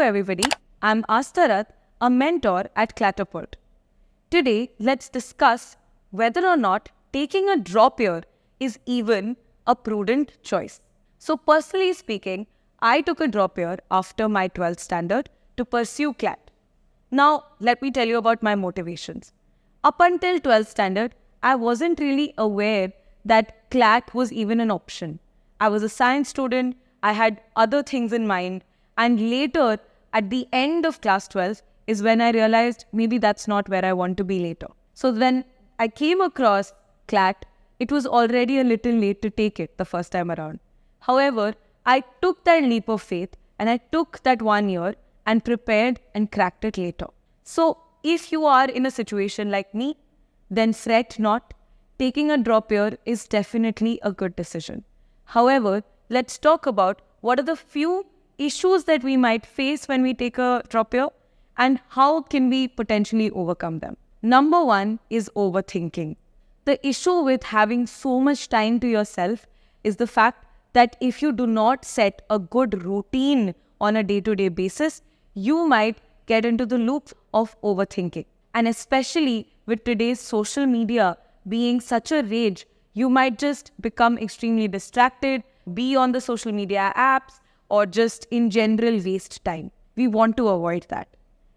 everybody. I'm Astarat, a mentor at Clatterpult. Today, let's discuss whether or not taking a drop year is even a prudent choice. So, personally speaking, I took a drop year after my 12th standard to pursue CLAT. Now, let me tell you about my motivations. Up until 12th standard, I wasn't really aware that CLAT was even an option. I was a science student, I had other things in mind, and later, at the end of class 12, is when I realized maybe that's not where I want to be later. So when I came across CLAT, it was already a little late to take it the first time around. However, I took that leap of faith and I took that 1 year and prepared and cracked it later. So if you are in a situation like me, then fret not. Taking a drop year is definitely a good decision. However, let's talk about what are the few issues that we might face when we take a drop year and how can we potentially overcome them. Number one is overthinking. The issue with having so much time to yourself is the fact that if you do not set a good routine on a day-to-day basis, you might get into the loop of overthinking. And especially with today's social media being such a rage, you might just become extremely distracted, be on the social media apps, or just in general waste time. We want to avoid that.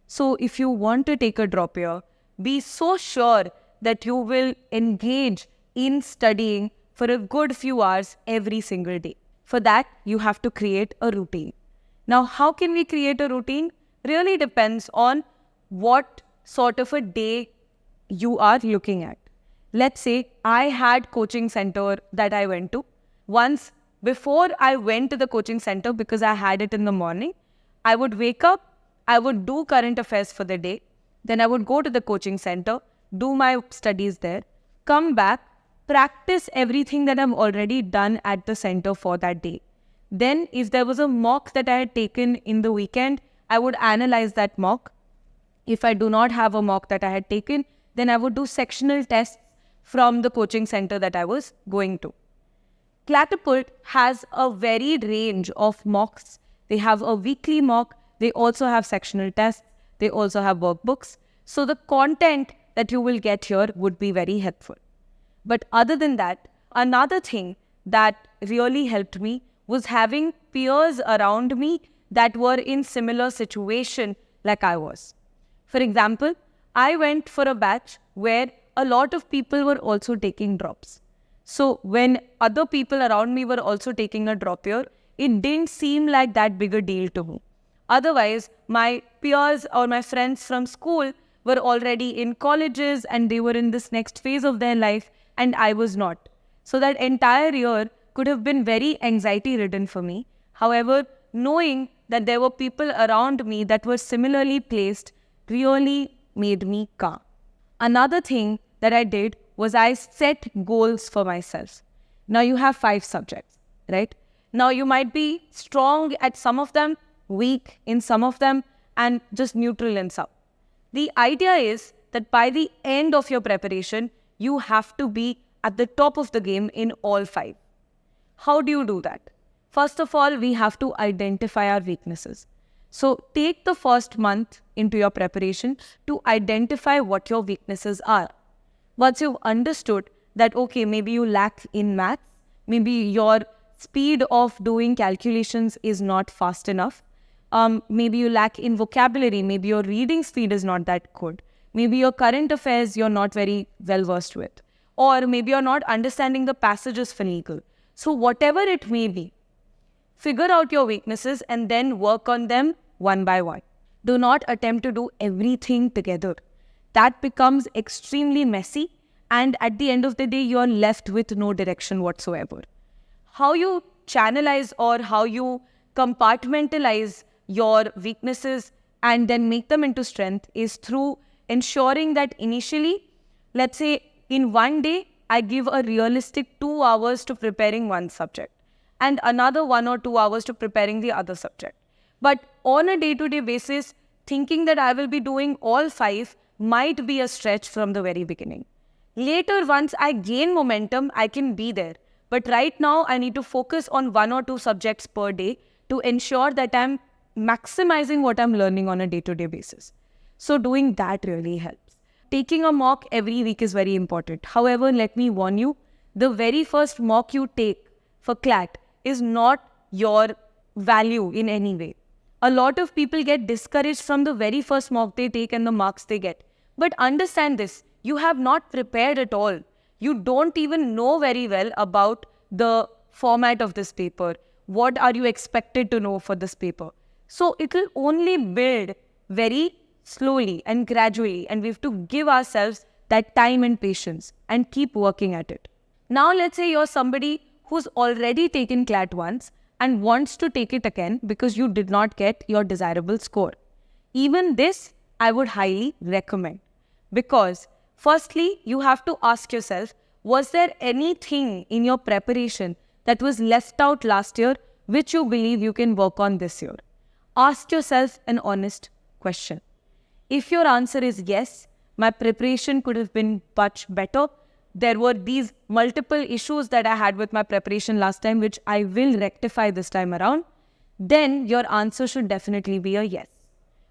So if you want to take a drop year, be so sure that you will engage in studying for a good few hours every single day. For that, you have to create a routine. Now, how can we create a routine? Really depends on what sort of a day you are looking at. Let's say I had coaching center that I went to. Once before I went to the coaching center, because I had it in the morning, I would wake up, I would do current affairs for the day, then I would go to the coaching center, do my studies there, come back, practice everything that I've already done at the center for that day. Then if there was a mock that I had taken in the weekend, I would analyze that mock. If I do not have a mock that I had taken, then I would do sectional tests from the coaching center that I was going to. Clatterpult has a varied range of mocks. They have a weekly mock. They also have sectional tests. They also have workbooks. So the content that you will get here would be very helpful. But other than that, another thing that really helped me was having peers around me that were in similar situation like I was. For example, I went for a batch where a lot of people were also taking drops. So when other people around me were also taking a drop year, it didn't seem like that big a deal to me. Otherwise, my peers or my friends from school were already in colleges and they were in this next phase of their life and I was not. So that entire year could have been very anxiety ridden for me. However, knowing that there were people around me that were similarly placed really made me calm. Another thing that I did was I set goals for myself. Now you have 5 subjects, right? Now you might be strong at some of them, weak in some of them, and just neutral in some. The idea is that by the end of your preparation, you have to be at the top of the game in all 5. How do you do that? First of all, we have to identify our weaknesses. So take the first month into your preparation to identify what your weaknesses are. Once you've understood that, okay, maybe you lack in maths, maybe your speed of doing calculations is not fast enough, maybe you lack in vocabulary, maybe your reading speed is not that good, maybe your current affairs you're not very well versed with, or maybe you're not understanding the passages for legal. So whatever it may be, figure out your weaknesses and then work on them one by one. Do not attempt to do everything together. That becomes extremely messy and at the end of the day, you're left with no direction whatsoever. How you channelize or how you compartmentalize your weaknesses and then make them into strength is through ensuring that initially, let's say in one day, I give a realistic 2 hours to preparing one subject and another 1 or 2 hours to preparing the other subject. But on a day-to-day basis, thinking that I will be doing all 5 might be a stretch from the very beginning. Later, once I gain momentum, I can be there. But right now, I need to focus on 1 or 2 subjects per day to ensure that I'm maximizing what I'm learning on a day-to-day basis. So doing that really helps. Taking a mock every week is very important. However, let me warn you, the very first mock you take for CLAT is not your value in any way. A lot of people get discouraged from the very first mock they take and the marks they get. But understand this, you have not prepared at all. You don't even know very well about the format of this paper. What are you expected to know for this paper? So it will only build very slowly and gradually, and we have to give ourselves that time and patience and keep working at it. Now let's say you're somebody who's already taken CLAT once and wants to take it again because you did not get your desirable score. Even this, I would highly recommend, because firstly, you have to ask yourself, was there anything in your preparation that was left out last year which you believe you can work on this year? Ask yourself an honest question. If your answer is yes, my preparation could have been much better. There were these multiple issues that I had with my preparation last time, which I will rectify this time around, then your answer should definitely be a yes.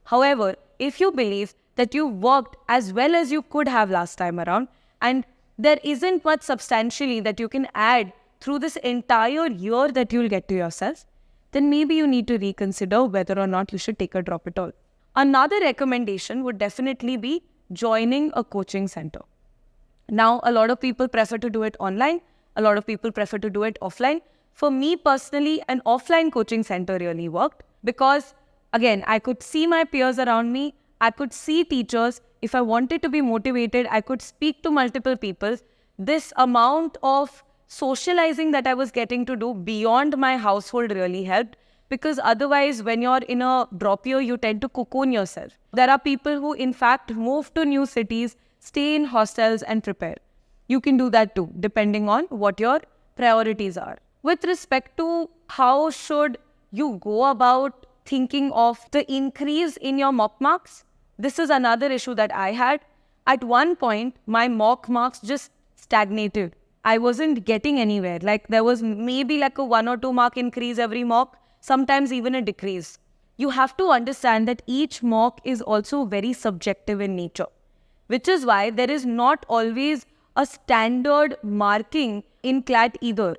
However, if you believe that you worked as well as you could have last time around, and there isn't much substantially that you can add through this entire year that you'll get to yourself, then maybe you need to reconsider whether or not you should take a drop at all. Another recommendation would definitely be joining a coaching center. Now, a lot of people prefer to do it online. A lot of people prefer to do it offline. For me personally, an offline coaching center really worked because, again, I could see my peers around me. I could see teachers. If I wanted to be motivated, I could speak to multiple people. This amount of socializing that I was getting to do beyond my household really helped, because otherwise, when you're in a drop year, you tend to cocoon yourself. There are people who, in fact, move to new cities, stay in hostels and prepare. You can do that too, depending on what your priorities are. With respect to how should you go about thinking of the increase in your mock marks, this is another issue that I had. At one point, my mock marks just stagnated. I wasn't getting anywhere. Like there was maybe like a 1 or 2 mark increase every mock, sometimes even a decrease. You have to understand that each mock is also very subjective in nature, which is why there is not always a standard marking in CLAT either.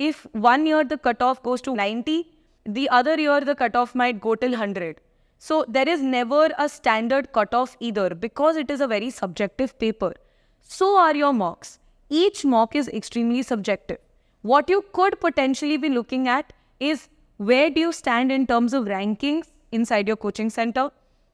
If one year the cutoff goes to 90, the other year the cutoff might go till 100. So there is never a standard cutoff either, because it is a very subjective paper. So are your mocks. Each mock is extremely subjective. What you could potentially be looking at is where do you stand in terms of rankings inside your coaching center?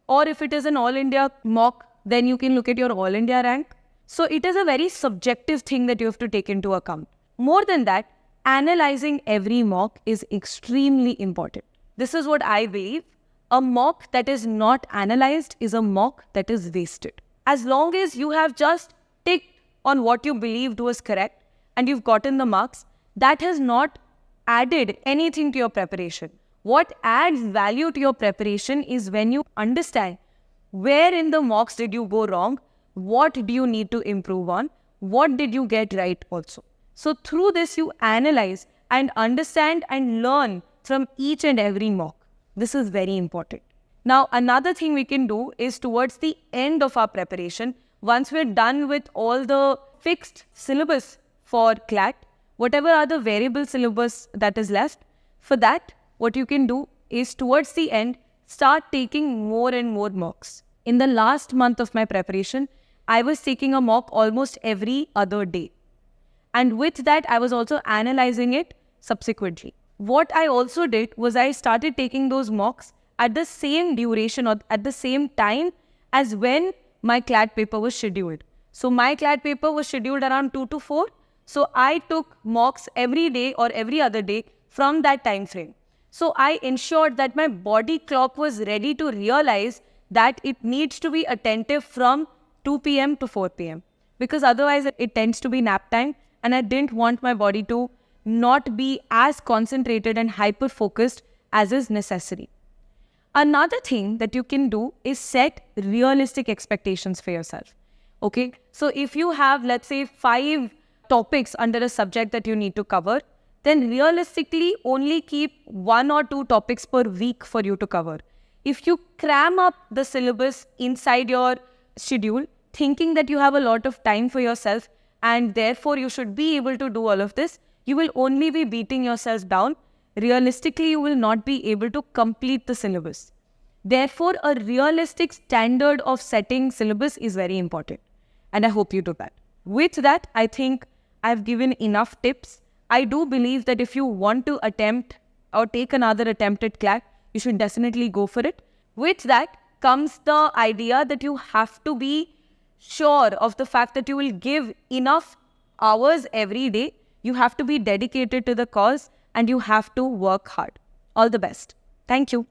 Or if it is an All India mock, then you can look at your All India rank. So it is a very subjective thing that you have to take into account. More than that, analyzing every mock is extremely important. This is what I believe. A mock that is not analyzed is a mock that is wasted. As long as you have just ticked on what you believed was correct and you've gotten the marks, that has not added anything to your preparation. What adds value to your preparation is when you understand where in the mocks did you go wrong, what do you need to improve on, what did you get right also. So through this, you analyze and understand and learn from each and every mock. This is very important. Now, another thing we can do is towards the end of our preparation, once we're done with all the fixed syllabus for CLAT, whatever are the variable syllabus that is left, for that, what you can do is towards the end, start taking more and more mocks. In the last month of my preparation, I was taking a mock almost every other day. And with that, I was also analyzing it subsequently. What I also did was I started taking those mocks at the same duration or at the same time as when my CLAT paper was scheduled. So my CLAT paper was scheduled around 2 to 4. So I took mocks every day or every other day from that time frame. So I ensured that my body clock was ready to realize that it needs to be attentive from 2 p.m. to 4 p.m. because otherwise it tends to be nap time, and I didn't want my body to not be as concentrated and hyper-focused as is necessary. Another thing that you can do is set realistic expectations for yourself. Okay, so if you have, let's say, 5 topics under a subject that you need to cover, then realistically only keep 1 or 2 topics per week for you to cover. If you cram up the syllabus inside your schedule, thinking that you have a lot of time for yourself and therefore you should be able to do all of this, you will only be beating yourself down. Realistically, you will not be able to complete the syllabus. Therefore, a realistic standard of setting syllabus is very important. And I hope you do that. With that, I think I've given enough tips. I do believe that if you want to attempt or take another attempt at CLAT, you should definitely go for it. With that comes the idea that you have to be sure of the fact that you will give enough hours every day. You have to be dedicated to the cause and you have to work hard. All the best. Thank you.